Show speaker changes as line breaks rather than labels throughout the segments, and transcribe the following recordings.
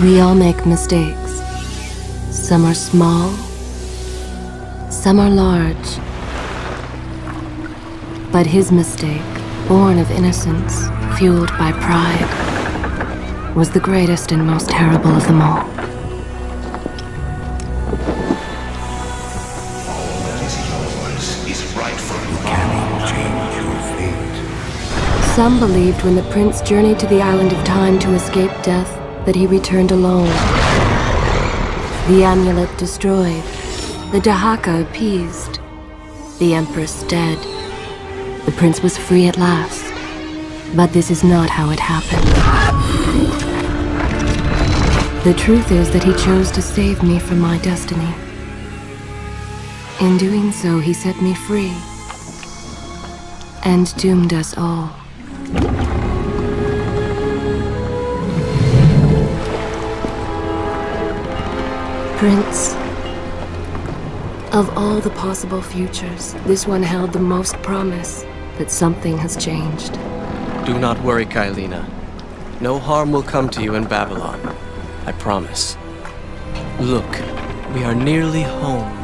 We all make mistakes. Some are small, some are large. But his mistake, born of innocence, fueled by pride, was the greatest and most terrible of them all.
All that is yours is rightfully can change your fate.
Some believed when the prince journeyed to the island of time to escape death that he returned alone. The amulet destroyed, the Dahaka appeased, the Empress dead. The prince was free at last. But this is not how it happened. The truth is that he chose to save me from my destiny. In doing so, he set me free and doomed us all. Prince, of all the possible futures, this one held the most promise that something has changed.
Do not worry, Kaileena. No harm will come to you in Babylon. I promise. Look, we are nearly home.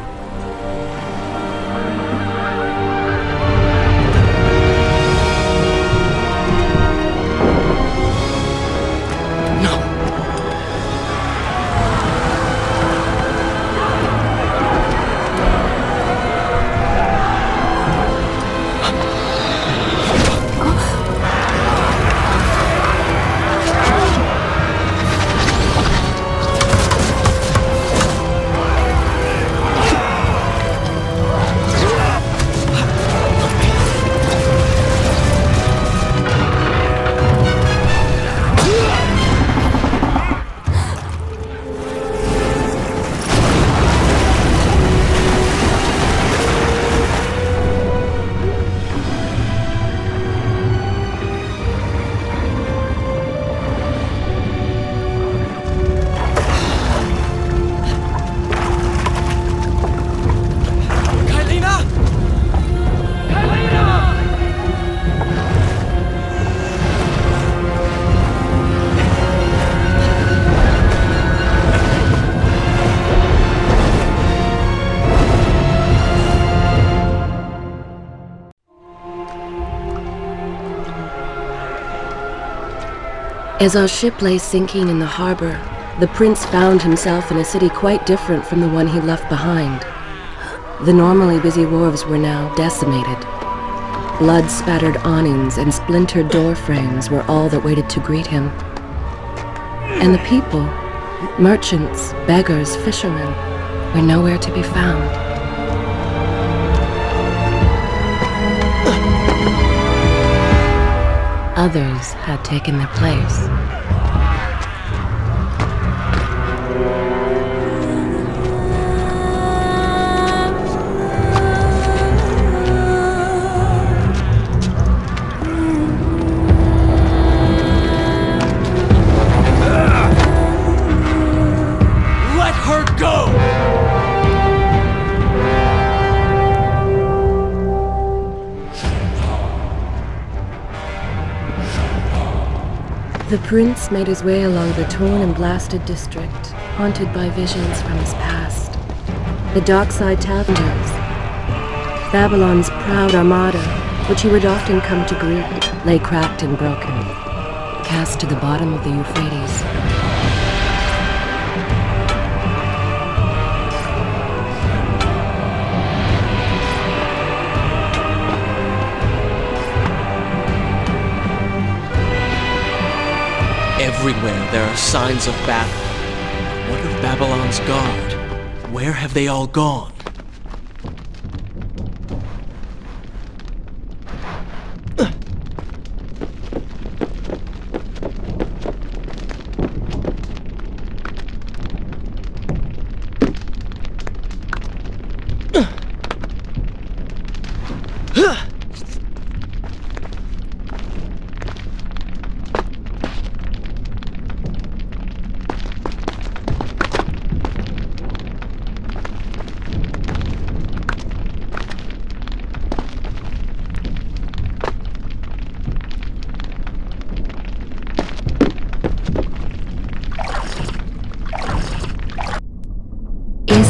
As our ship lay sinking in the harbor, the prince found himself in a city quite different from the one he left behind. The normally busy wharves were now decimated. Blood-spattered awnings and splintered door frames were all that waited to greet him. And the people, merchants, beggars, fishermen, were nowhere to be found. Others had taken their place.
Let her go!
The prince made his way along the torn and blasted district, haunted by visions from his past. The dockside taverns, Babylon's proud armada, which he would often come to greet, lay cracked and broken, cast to the bottom of the Euphrates.
Everywhere there are signs of battle. What of Babylon's guard? Where have they all gone?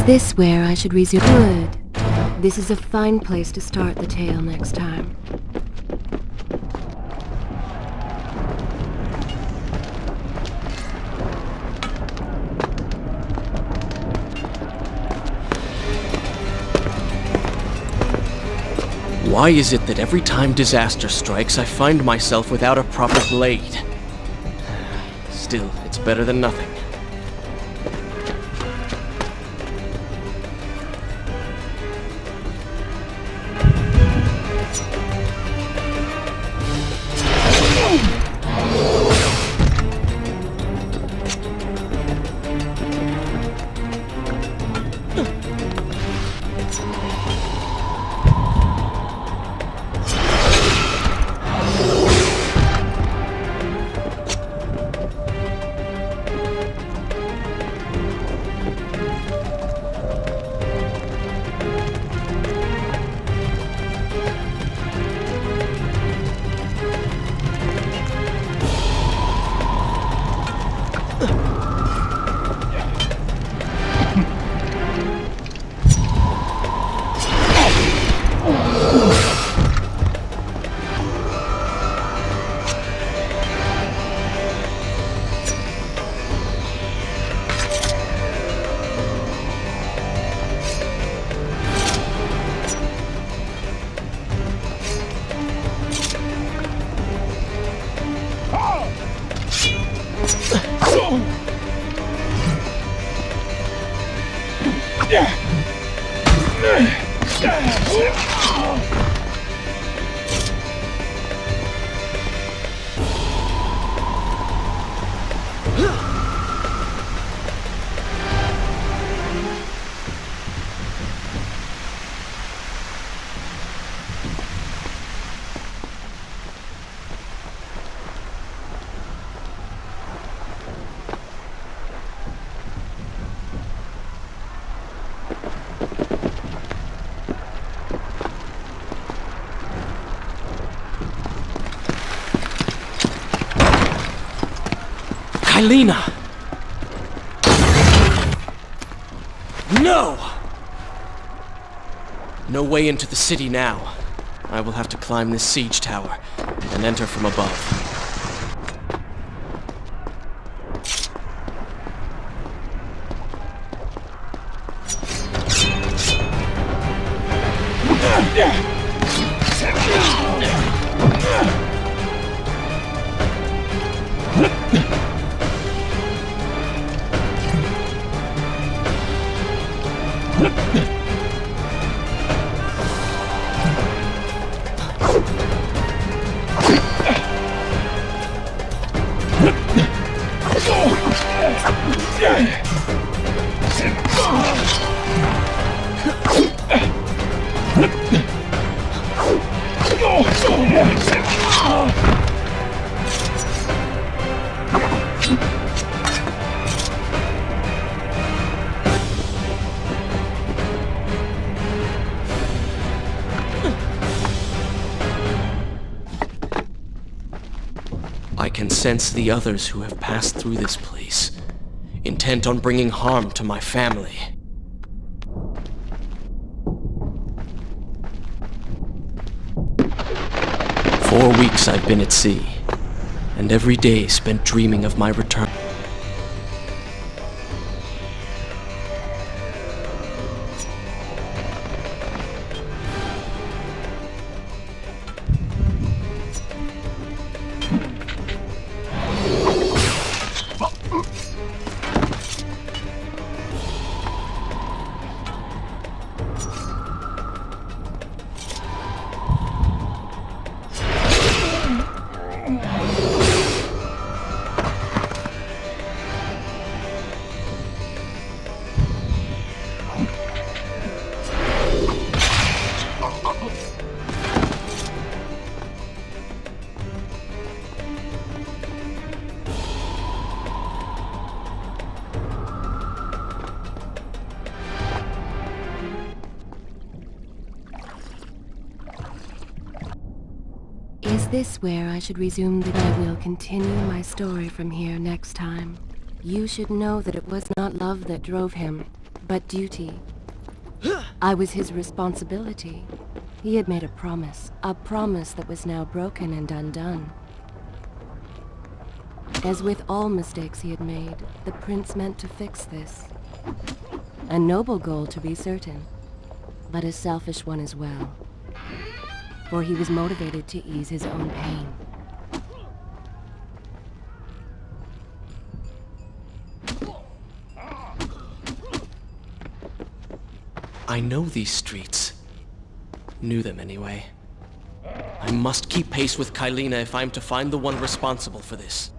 this where I should resume? Good. This is a fine place to start the tale next time.
Why is it that every time disaster strikes, I find myself without a proper blade? Still, it's better than nothing. Kaileena! No! No way into the city now. I will have to climb this siege tower and enter from above. I can sense the others who have passed through this place, intent on bringing harm to my family. For 4 weeks I've been at sea, and every day spent dreaming of my return.
Is this where I should resume that I will continue my story from here next time? You should know that it was not love that drove him, but duty. I was his responsibility. He had made a promise that was now broken and undone. As with all mistakes he had made, the prince meant to fix this. A noble goal, to be certain, but a selfish one as well. For he was motivated to ease his own pain.
I know these streets. Knew them anyway. I must keep pace with Kaileena if I'm to find the one responsible for this.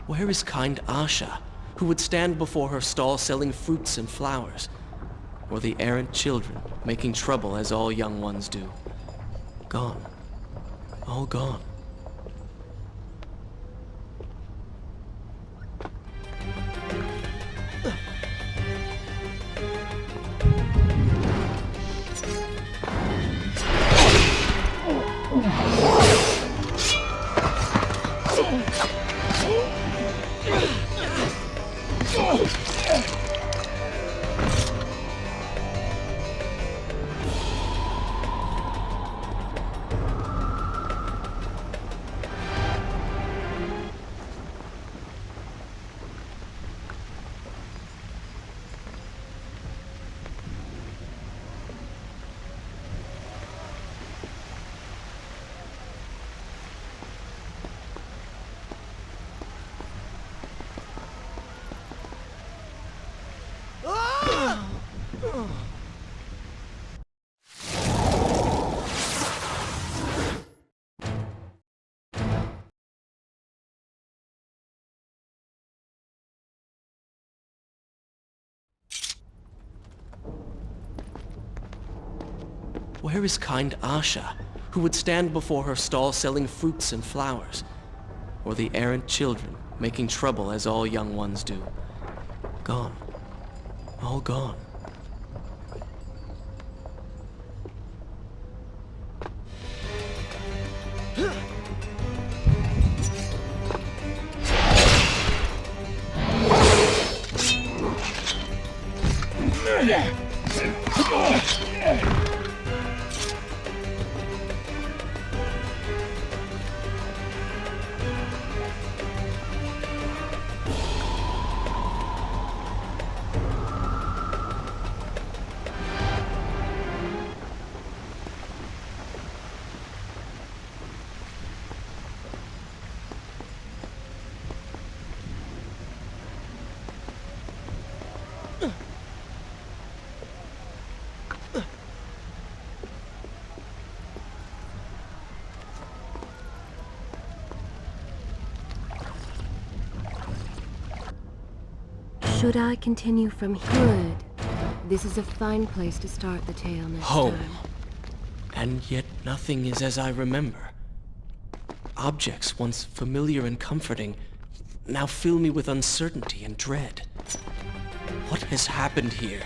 Where is kind Asha, who would stand before her stall selling fruits and flowers? Or the errant children, making trouble as all young ones do? Gone. All gone. Where is kind Asha, who would stand before her stall selling fruits and flowers? Or the errant children, making trouble as all young ones do? Gone. All gone.
Should I continue from here? This is a fine place to start the tale next
Home.
time.
And yet nothing is as I remember. Objects once familiar and comforting now fill me with uncertainty and dread. What has happened here?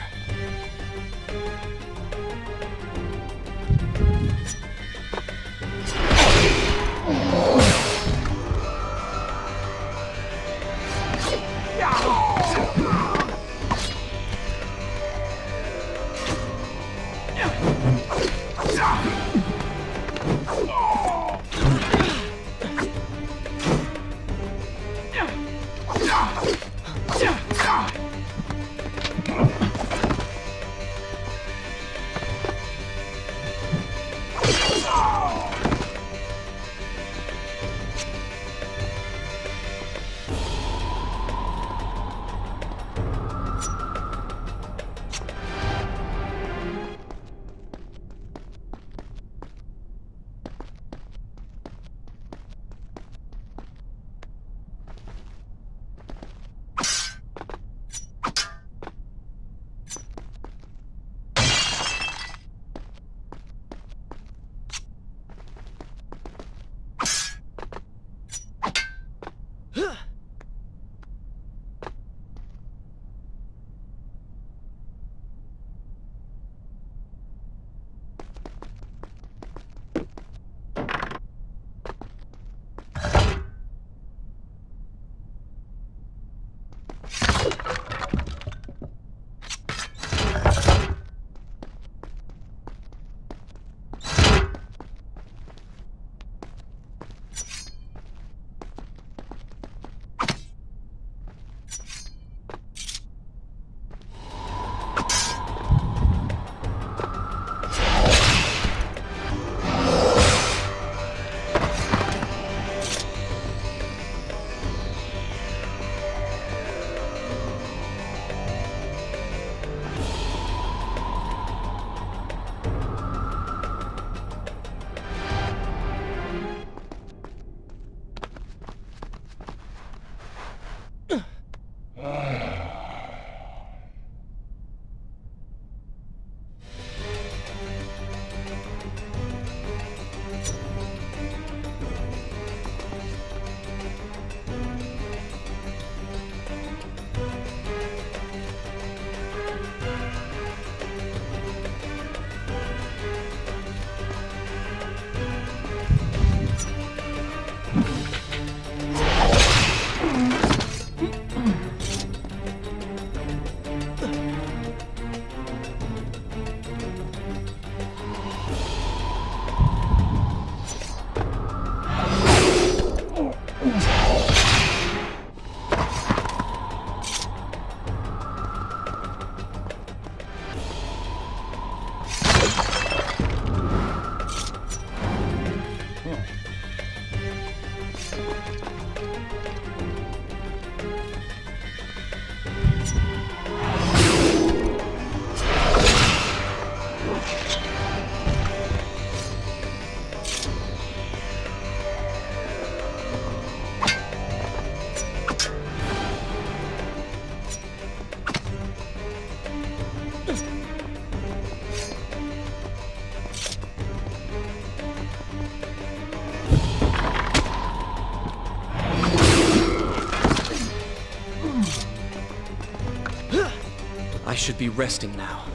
should be resting now,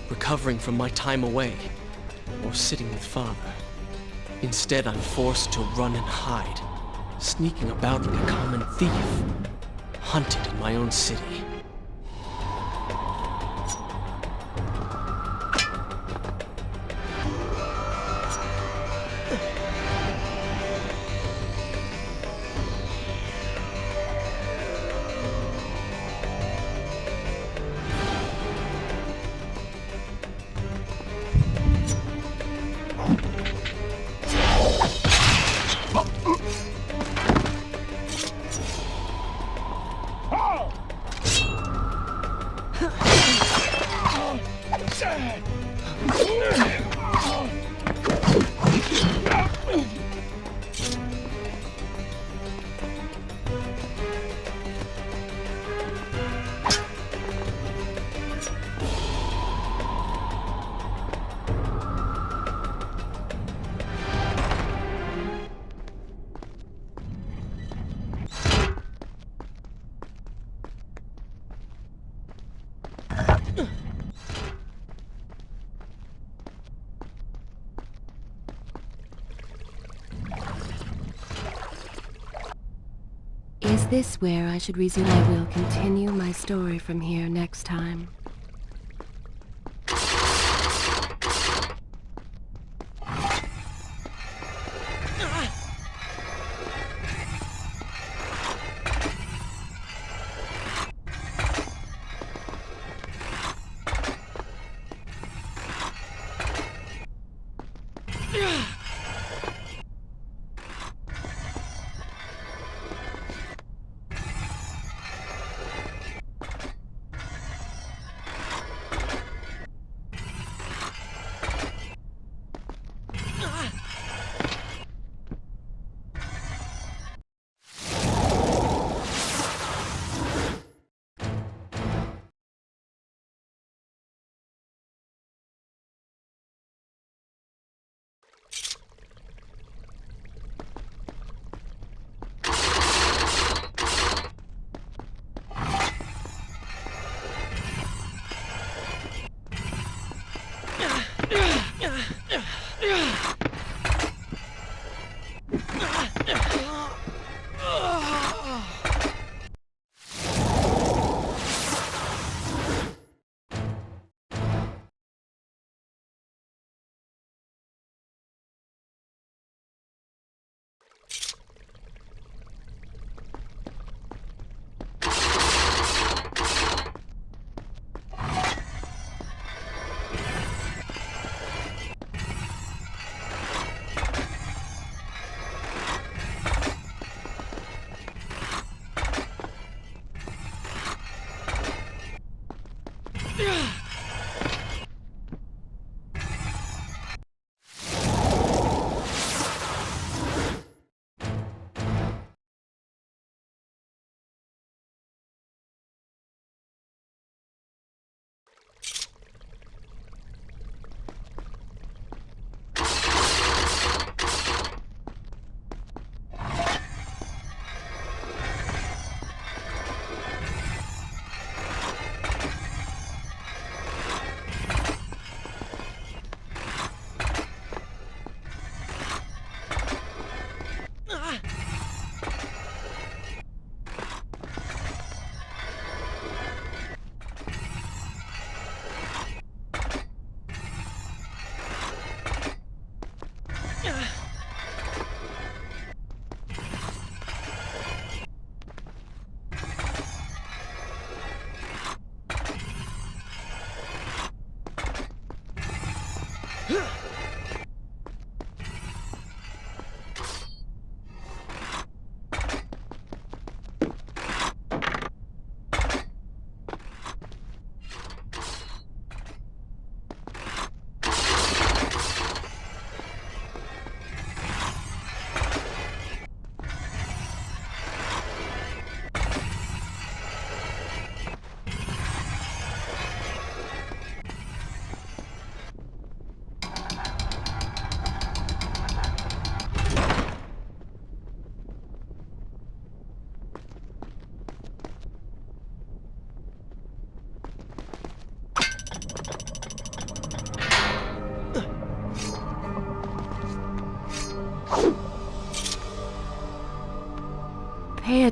recovering from my time away, or sitting with Father. Instead, I'm forced to run and hide, sneaking about like a common thief, hunted in my own city.
Is this where I should resume? I will continue my story from here next time.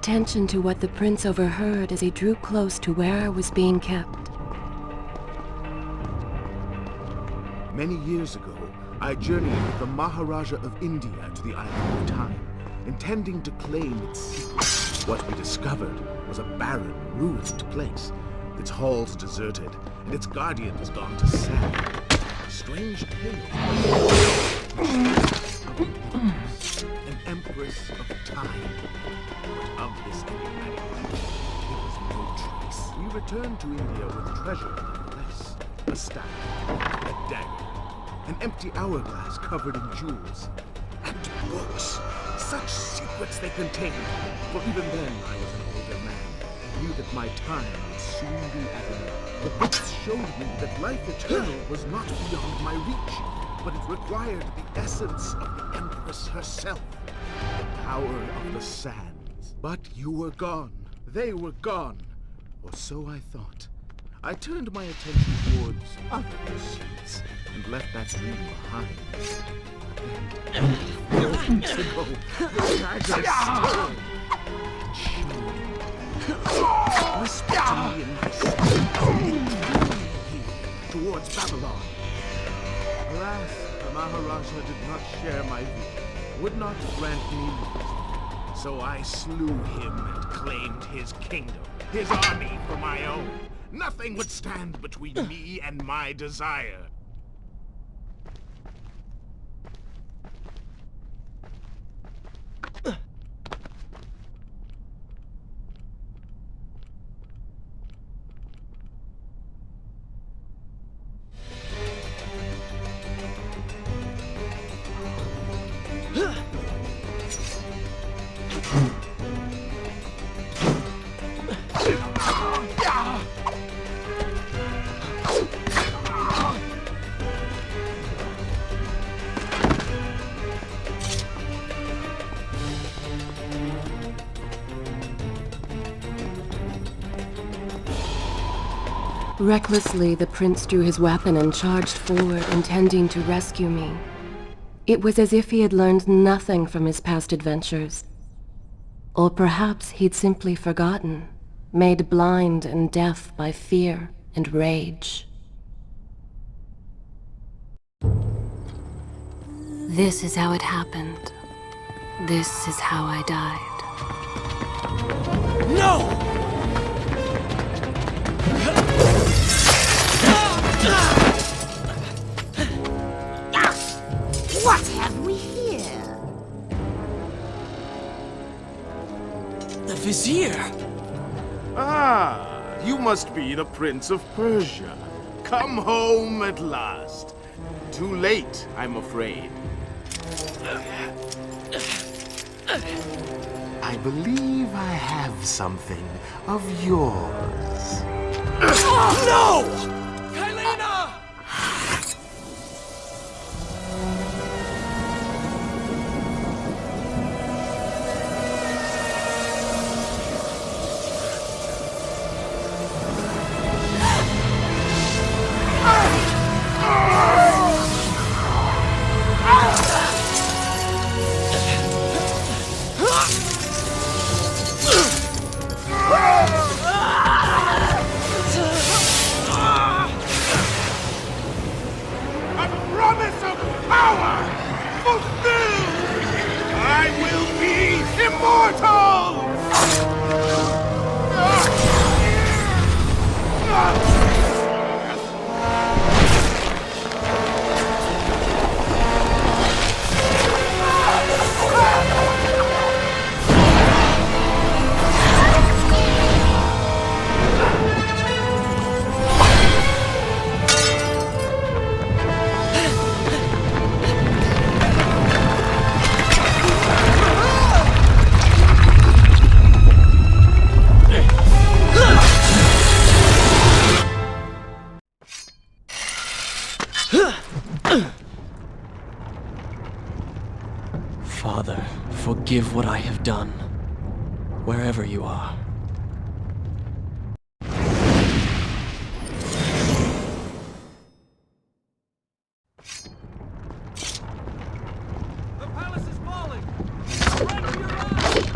attention to what the prince overheard as he drew close to where I was being kept.
Many years ago, I journeyed with the Maharaja of India to the island of Time, intending to claim its secret. What we discovered was a barren, ruined place. Its halls deserted, and its guardians gone to sand. A strange tale. An Empress of Time. But of this enigmatic creature, there was no trace. We returned to India with treasure nonetheless. A staff, a dagger, an empty hourglass covered in jewels, and books. Such secrets they contained. For even then, I was an older man and knew that my time would soon be at an end. The books showed me that life eternal was not beyond my reach, but it required the essence of the Empress herself, the power of the sands. But you were gone. They were gone. Or so I thought. I turned my attention towards other pursuits and left that dream behind. Then, 4 weeks ago, the dagger stirred and showed. Whispered to me in my sleep, towards Babylon. Alas, the Maharaja did not share my view, would not grant me leave. So I slew him and claimed his kingdom, his army for my own. Nothing would stand between me and my desire.
Recklessly, the prince drew his weapon and charged forward, intending to rescue me. It was as if he had learned nothing from his past adventures. Or perhaps he'd simply forgotten, made blind and deaf by fear and rage. This is how it happened. This is how I died.
No!
What have we here?
The Vizier!
Ah, you must be the Prince of Persia. Come home at last. Too late, I'm afraid. I believe I have something of yours.
No! Kaileena! Father, forgive what I have done, wherever you are.
The palace is falling! Run for your lives!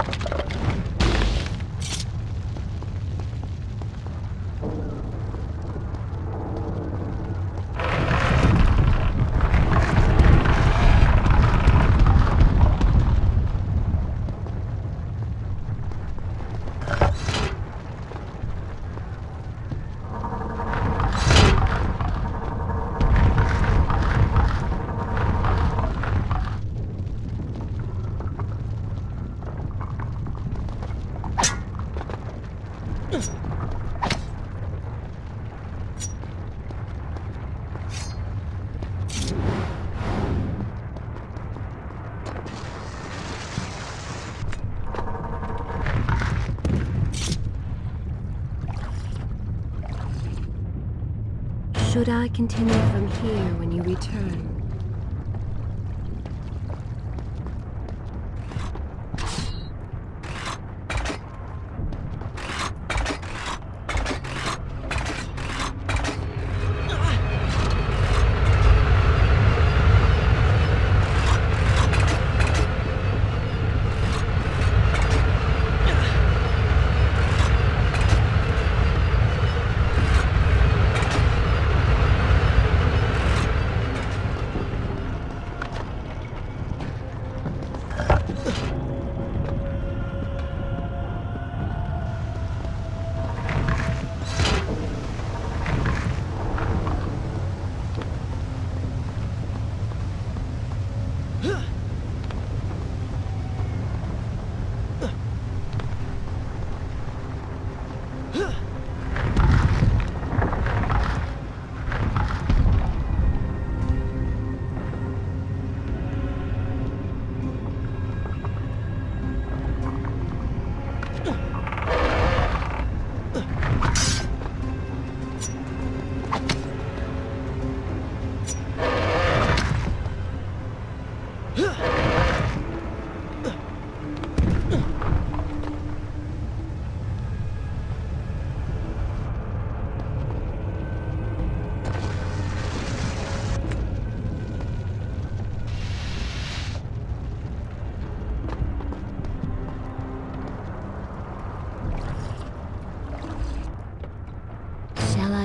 Should I continue from here when you return?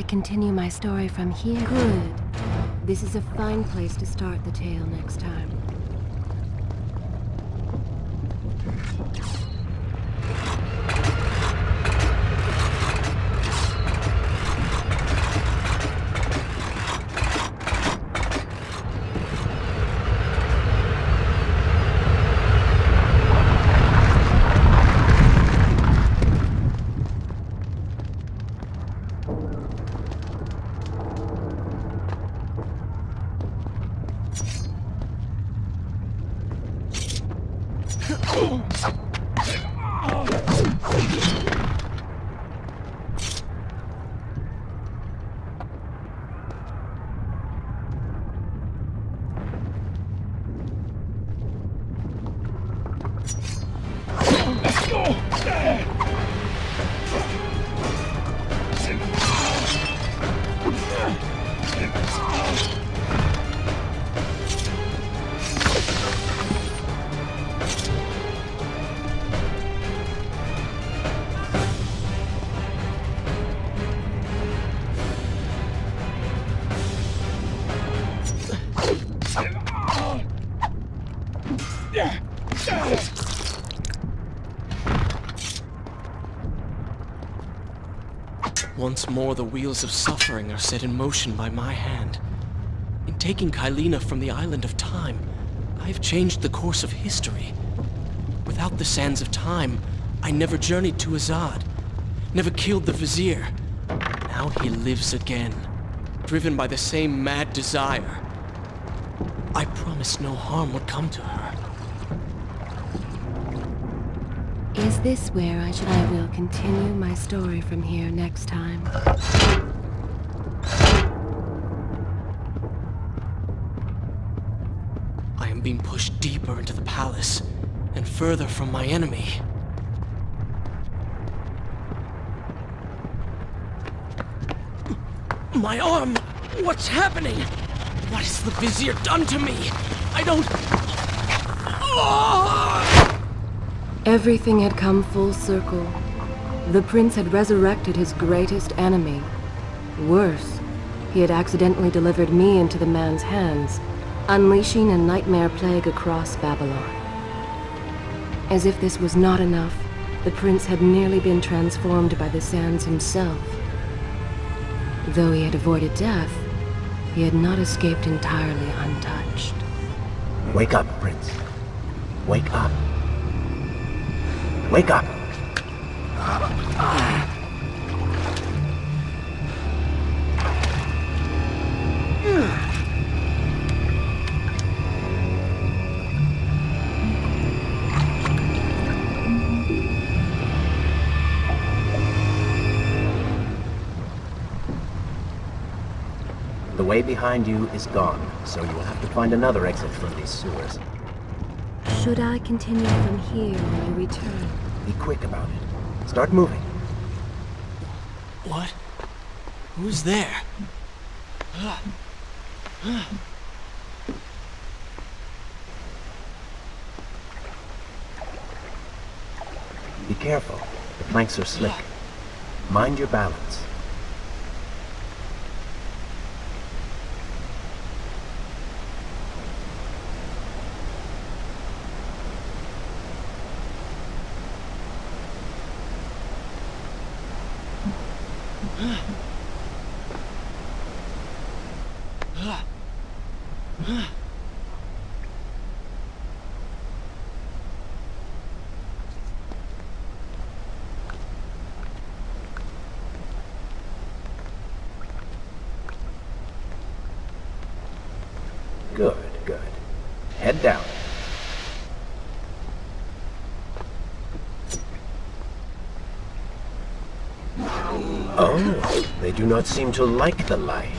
Continue my story from here? Good. This is a fine place to start the tale next time.
Once more, the wheels of suffering are set in motion by my hand. In taking Kaileena from the island of time, I have changed the course of history. Without the sands of time, I never journeyed to Azad, never killed the Vizier. Now he lives again, driven by the same mad desire. I promised no harm would come to her.
Is this where I will continue my story from here next time.
I am being pushed deeper into the palace, and further from my enemy. My arm! What's happening? What has the Vizier done to me? I don't...
Everything had come full circle. The prince had resurrected his greatest enemy. Worse, he had accidentally delivered me into the man's hands, unleashing a nightmare plague across Babylon. As if this was not enough, the prince had nearly been transformed by the sands himself. Though he had avoided death, he had not escaped entirely untouched.
Wake up, Prince. Wake up. Wake up! way behind you is gone, so you will have to find another exit from these sewers.
Should I continue from here when you return?
Be quick about it. Start moving.
What? Who's there?
Be careful. The planks are slick. Mind your balance. Good, good. Head down. Oh, they do not seem to like the light.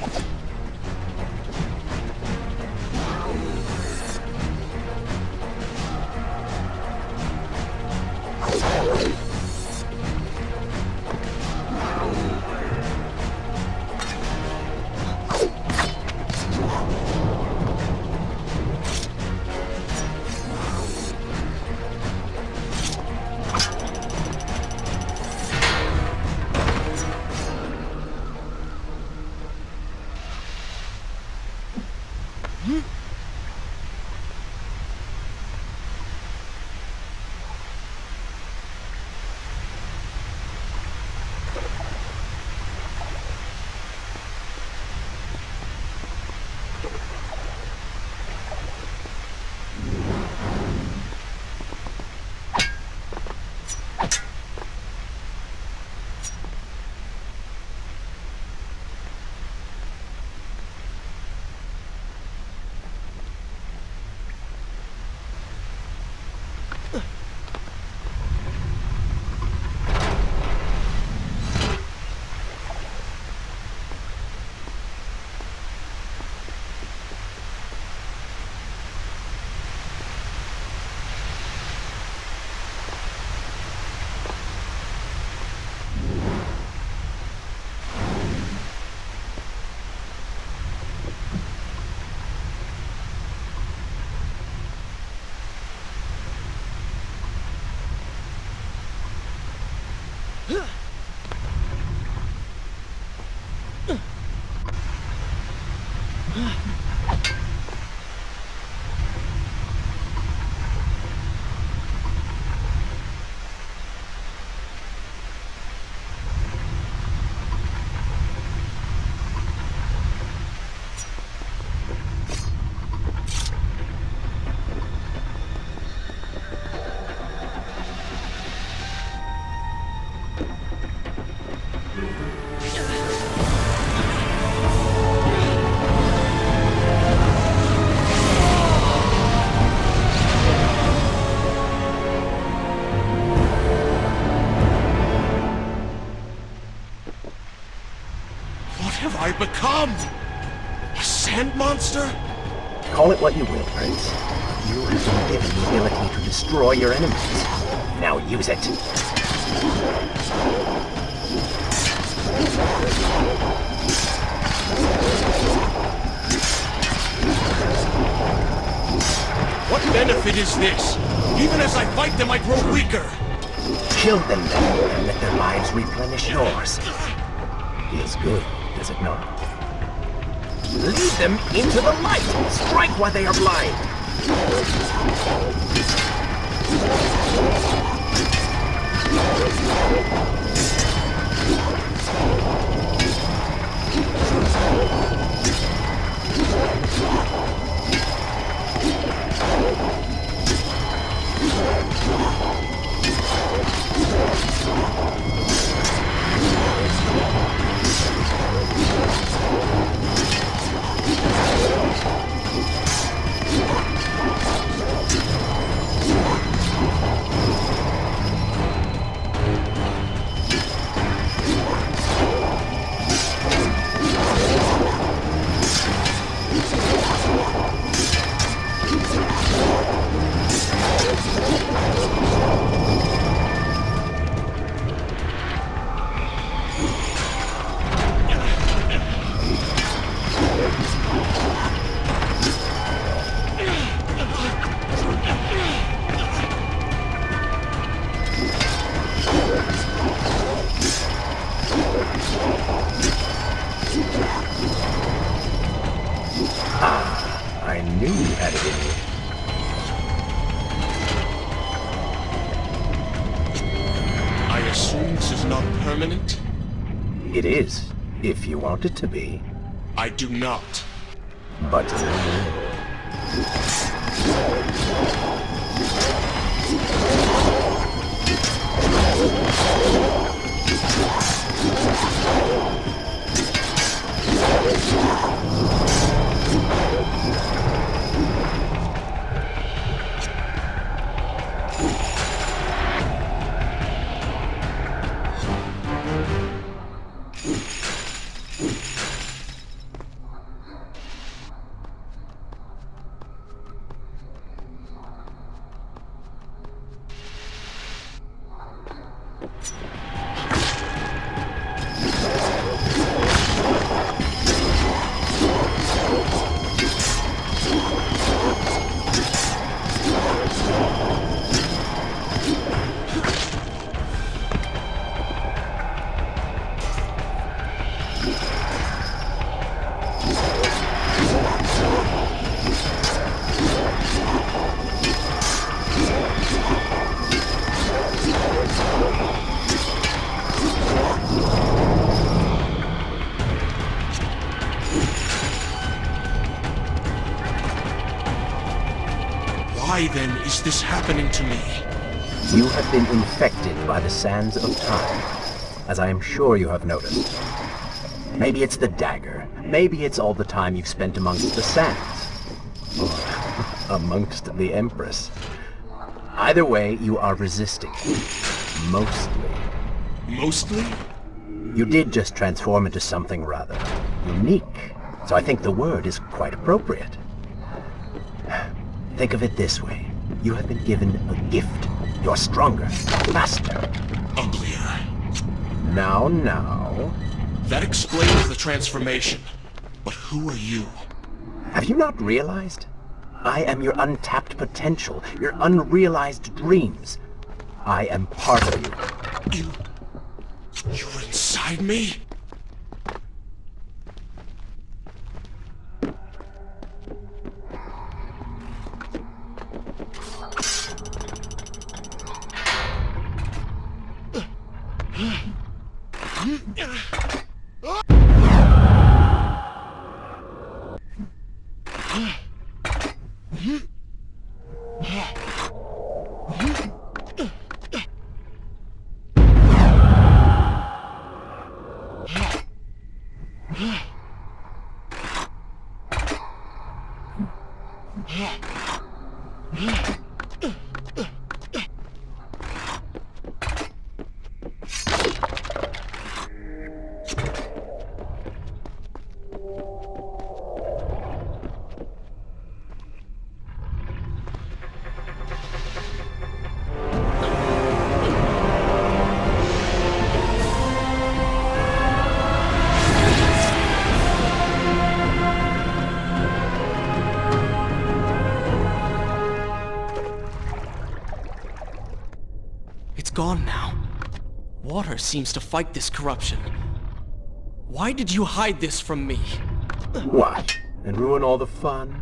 I become? A sand monster?
Call it what you will, Prince. You have been given the ability to destroy your enemies. Now use it.
What benefit is this? Even as I fight them, I grow weaker.
Kill them then, and let their lives replenish yours. Feels good, does it not? Lead them into the light! Strike while they are blind! I knew you had it in you.
I assume this is not permanent?
It is, if you want it to be.
I do not.
But
Why then is this happening to me?
you have been infected by the sands of time, as I am sure you have noticed. Maybe it's the dagger. Maybe it's all the time you've spent amongst the sands. Or amongst the Empress. Either way, you are resisting. Mostly.
Mostly?
You did just transform into something rather unique, so I think the word is quite appropriate. Think of it this way. You have been given a gift. You're stronger, faster.
Uglier.
Now.
That explains the transformation. But who are you?
Have you not realized? I am your untapped potential, your unrealized dreams. I am part of you.
You're inside me?
Gone now. Water seems to fight this corruption. Why did you hide this from me?
What? And ruin all the fun?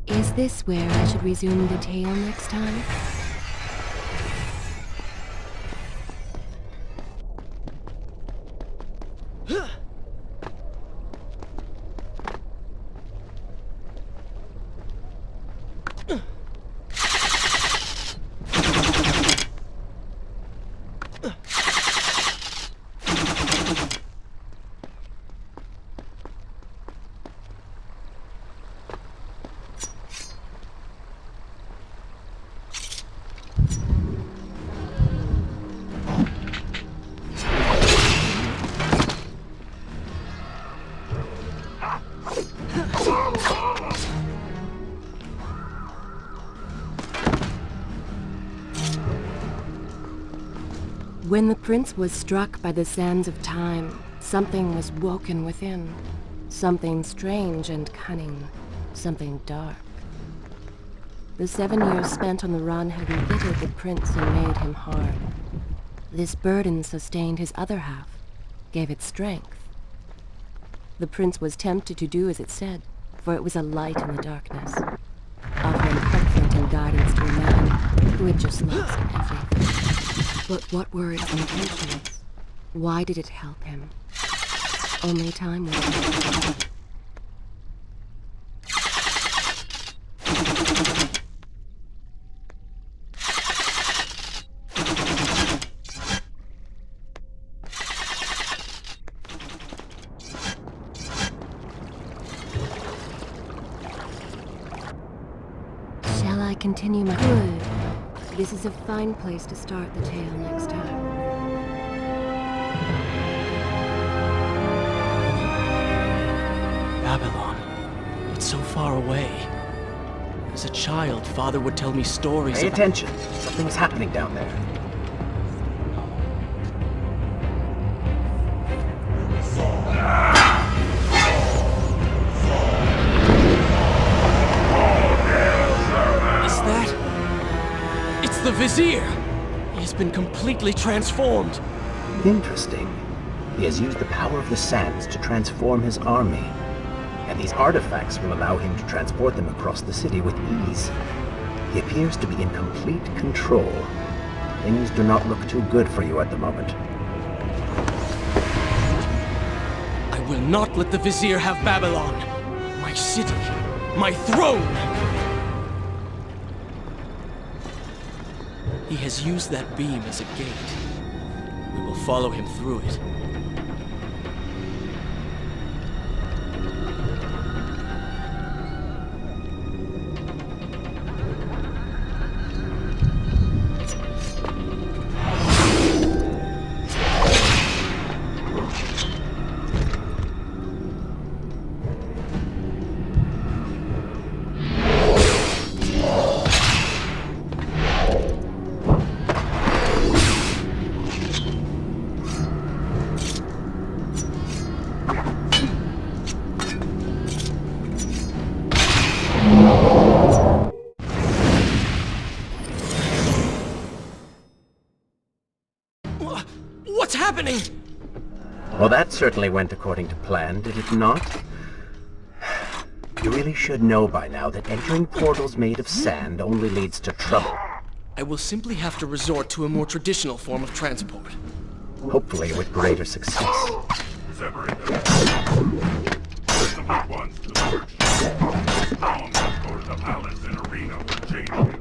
Is this where I should resume the tale next time? When the prince was struck by the sands of time, something was woken within. Something strange and cunning. Something dark. The 7 years spent on the run had embittered the prince and made him hard. This burden sustained his other half, gave it strength. The prince was tempted to do as it said, for it was a light in the darkness, offering comfort and guidance to a man who had just lost everything. But what were its intentions? Why did it help him? Only time will tell. Shall I continue my... Good. This is a fine place to start the tale next time.
Babylon. It's so far away. As a child, Father would tell me stories
Pay
about...
attention. Something's happening down there.
The Vizier! He has been completely transformed.
Interesting. He has used the power of the sands to transform his army. And these artifacts will allow him to transport them across the city with ease. He appears to be in complete control. Things do not look too good for you at the moment.
I will not let the Vizier have Babylon. My city. My throne! He has used that beam as a gate. We will follow him through it. What's happening?
Well, that certainly went according to plan, did it not? You really should know by now that entering portals made of sand only leads to trouble.
I will simply have to resort to a more traditional form of transport.
Hopefully with greater success.
Separate them. There's the big ones to search. Now let's go to the palace and arena for changes.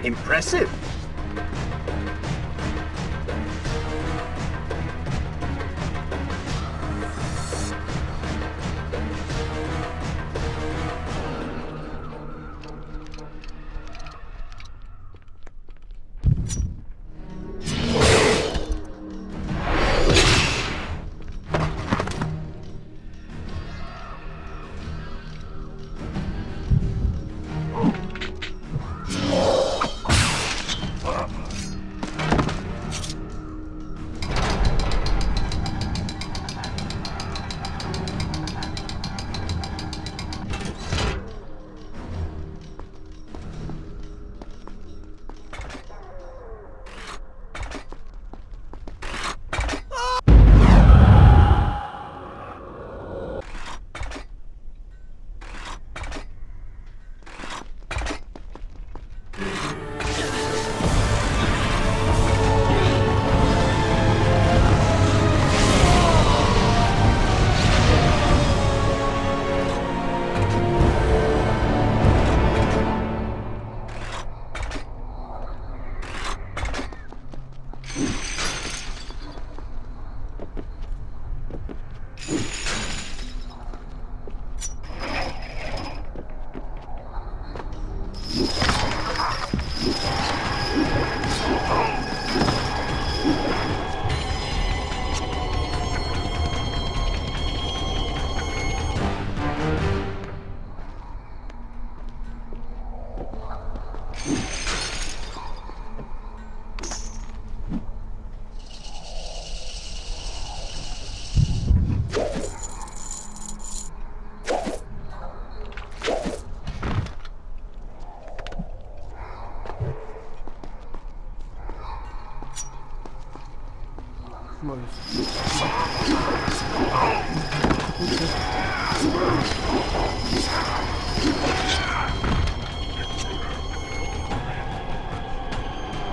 Impressive.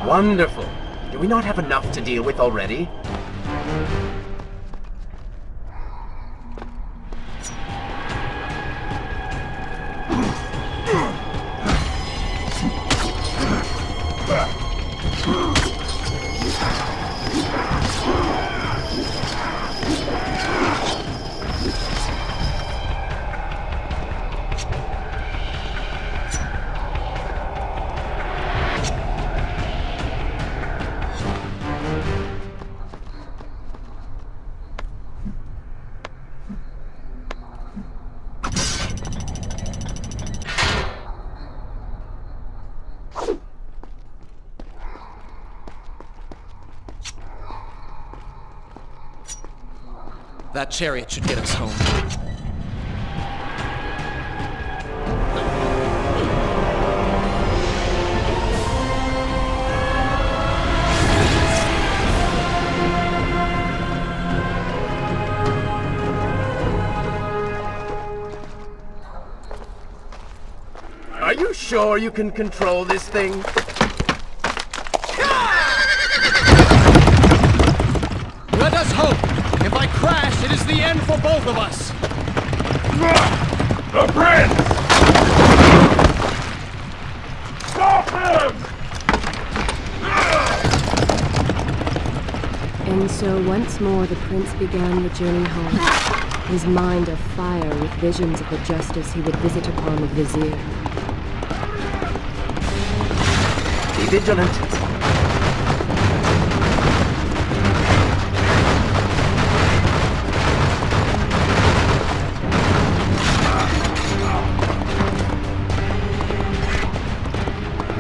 Wonderful. Do we not have enough to deal with already?
That chariot should get us home.
Are you sure you can control this thing?
Let us hope! If I crash, it is the end for both of us!
The prince! Stop him!
And so once more the prince began the journey home, his mind afire with visions of the justice he would visit upon the vizier.
Be vigilant.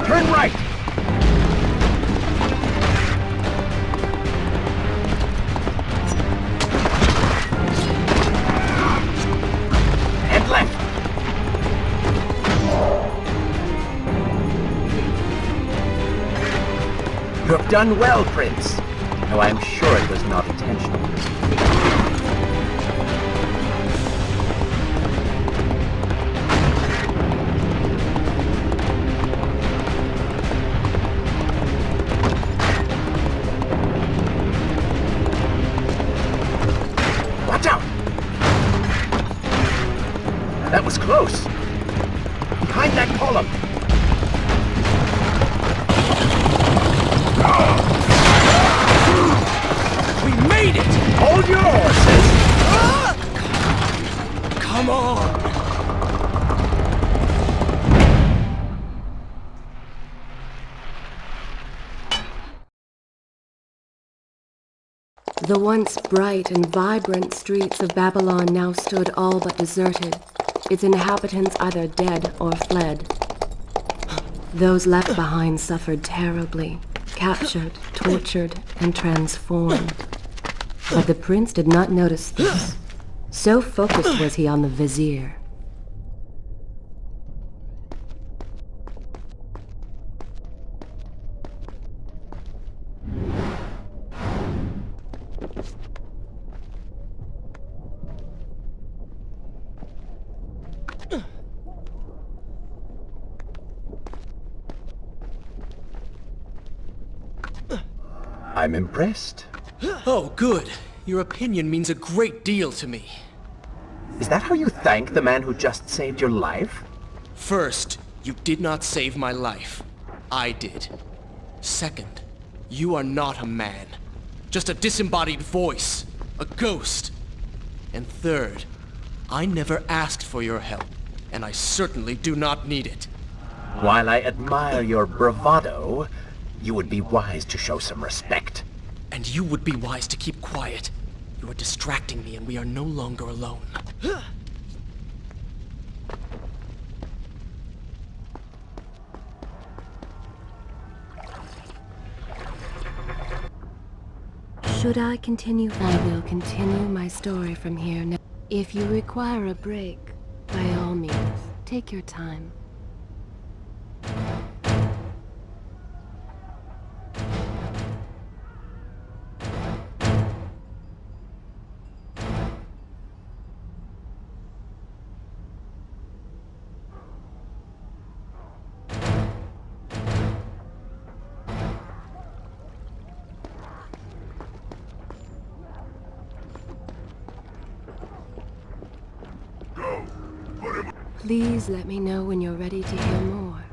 Turn right! And left! You have done well, Prince. Though I am sure it was not intentional. That was close! Behind that column!
We made it!
Hold your horses!
Come on!
The once bright and vibrant streets of Babylon now stood all but deserted, its inhabitants either dead or fled. Those left behind suffered terribly, captured, tortured, and transformed. But the prince did not notice this. So focused was he on the vizier.
I'm impressed.
Oh, good. Your opinion means a great deal to me.
Is that how you thank the man who just saved your life?
First, you did not save my life. I did. Second, you are not a man. Just a disembodied voice. A ghost. And third, I never asked for your help, and I certainly do not need it.
While I admire your bravado, you would be wise to show some respect.
And you would be wise to keep quiet. You are distracting me and we are no longer alone.
Should I continue?
I will continue my story from here now. If you require a break, by all means, take your time. Please let me know when you're ready to hear more.